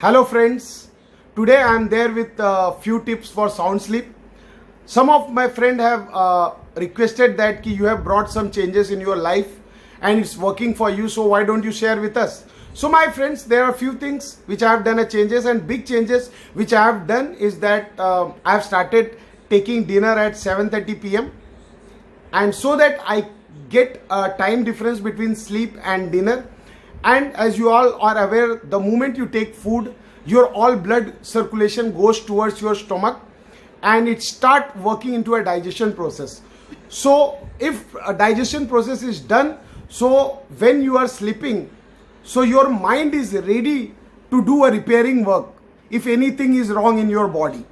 Hello friends, today I am there with a few tips for sound sleep. Some of my friends have requested that you have brought some changes in your life and it's working for you, so why don't you share with us? So my friends, there are a few things which I have done changes, and big changes which I have done is that I have started taking dinner at 7:30 p.m. and so that I get a time difference between sleep and dinner. And as you all are aware, the moment you take food, your all blood circulation goes towards your stomach and it start working into a digestion process. So if a digestion process is done, so when you are sleeping, so your mind is ready to do a repairing work if anything is wrong in your body.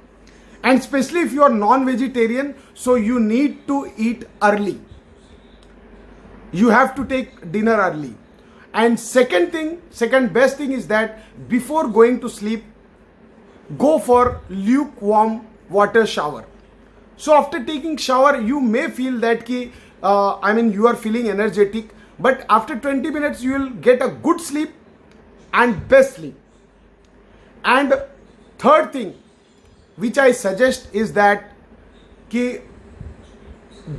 And especially if you are non-vegetarian, so you need to eat early. You have to take dinner early. And second best thing is that before going to sleep, go for lukewarm water shower. So after taking shower, you may feel that you are feeling energetic, but after 20 minutes you will get a good sleep and best sleep. And third thing which I suggest is that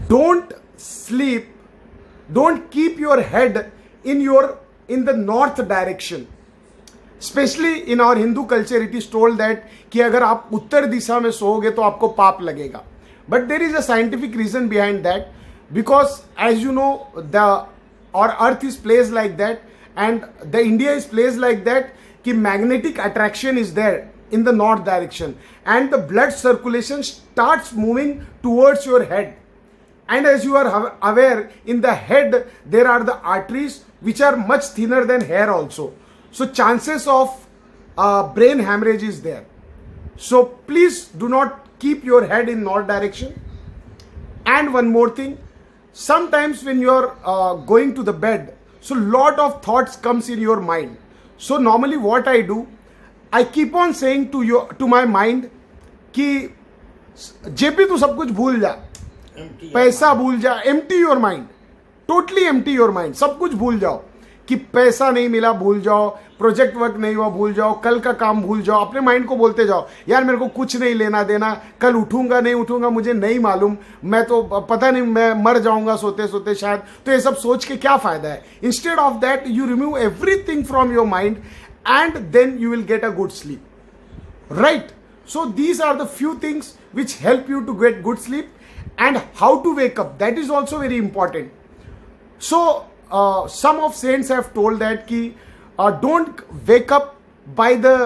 don't keep your head in the north direction. Especially in our Hindu culture, it is told that कि अगर आप उत्तर दिशा में सोओगे तो आपको पाप लगेगा. But there is a scientific reason behind that, because as you know, our earth is placed like that and the India is placed like that कि magnetic attraction is there in the north direction and the blood circulation starts moving towards your head. And as you are aware, in the head there are the arteries which are much thinner than hair also. So chances of brain hemorrhage is there. So please do not keep your head in north direction. And one more thing, sometimes when you are going to the bed, so lot of thoughts comes in your mind. So normally what I do, I keep on saying to my mind कि JP तू सब कुछ भूल जा, पैसा भूल जा, empty your mind, totally empty your mind, सब कुछ भूल जाओ कि पैसा नहीं मिला भूल जाओ, प्रोजेक्ट वर्क नहीं हुआ भूल जाओ, कल का काम भूल जाओ. अपने माइंड को बोलते जाओ यार मेरे को कुछ नहीं लेना देना, कल उठूंगा नहीं उठूंगा मुझे नहीं मालूम, मैं तो पता नहीं मैं मर जाऊंगा सोते सोते शायद. तो ये सब सोच के क्या फायदा है? Instead of that you remove everything from your mind and then you will get a good sleep, right? So these are the few things which help you to get good sleep. And how to wake up, that is also very important. So some of saints have told that don't wake up by the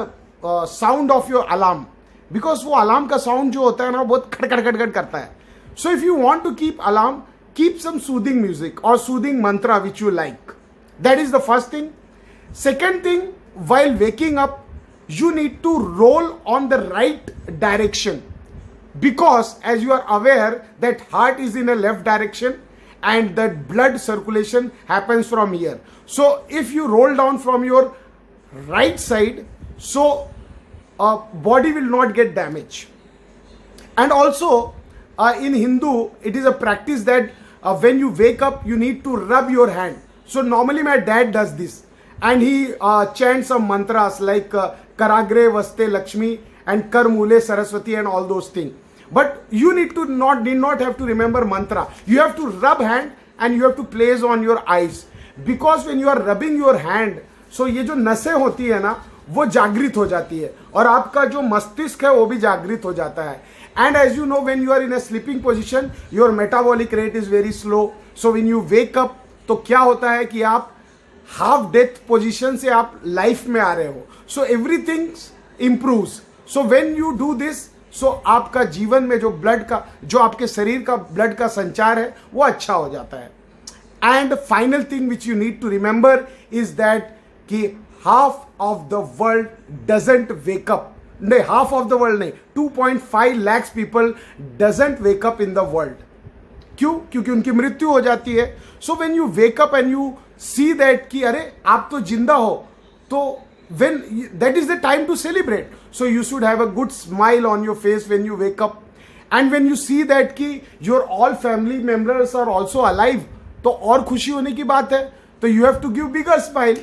sound of your alarm, because वो alarm का sound जो होता है ना बहुत खटखट करता है. So if you want to keep alarm, keep some soothing music or soothing mantra which you like. That is the first thing. Second thing, while waking up, you need to roll on the right direction, because as you are aware that heart is in a left direction and that blood circulation happens from here. So if you roll down from your right side, so body will not get damaged. And also in Hindu it is a practice that when you wake up you need to rub your hand. So normally my dad does this and he chants some mantras like Karagre Vaste Lakshmi and Kar Mule Saraswati and all those things. But you need not have to remember mantra. You have to rub hand and you have to place on your eyes, because when you are rubbing your hand, so ये जो नसें होती है ना वो जागृत हो जाती है और आपका जो मस्तिष्क है वो भी जागृत हो जाता है. And as you know, when you are in a sleeping position, your metabolic rate is very slow. So when you wake up, तो क्या होता है कि आप हाफ डेथ पोजीशन से आप लाइफ में आ रहे हो. So everything improves. So when you do this, so आपका जीवन में जो ब्लड का, जो आपके शरीर का ब्लड का संचार है वो अच्छा हो जाता है. And final thing which you need to remember is that कि half of the world doesn't wake up. नहीं, हाफ ऑफ द वर्ल्ड नहीं, 2.5 lakhs people doesn't wake up in the world. क्यों? क्योंकि उनकी मृत्यु हो जाती है. So when you wake up and you see that कि अरे आप तो जिंदा हो, तो when that is the time to celebrate. So you should have a good smile on your face when you wake up, and when you see that कि your all family members are also alive, तो और खुशी होने की बात है. तो you have to give bigger smile,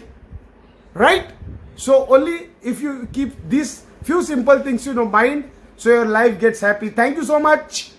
right? So only if you keep these few simple things in your mind, so your life gets happy. Thank you so much.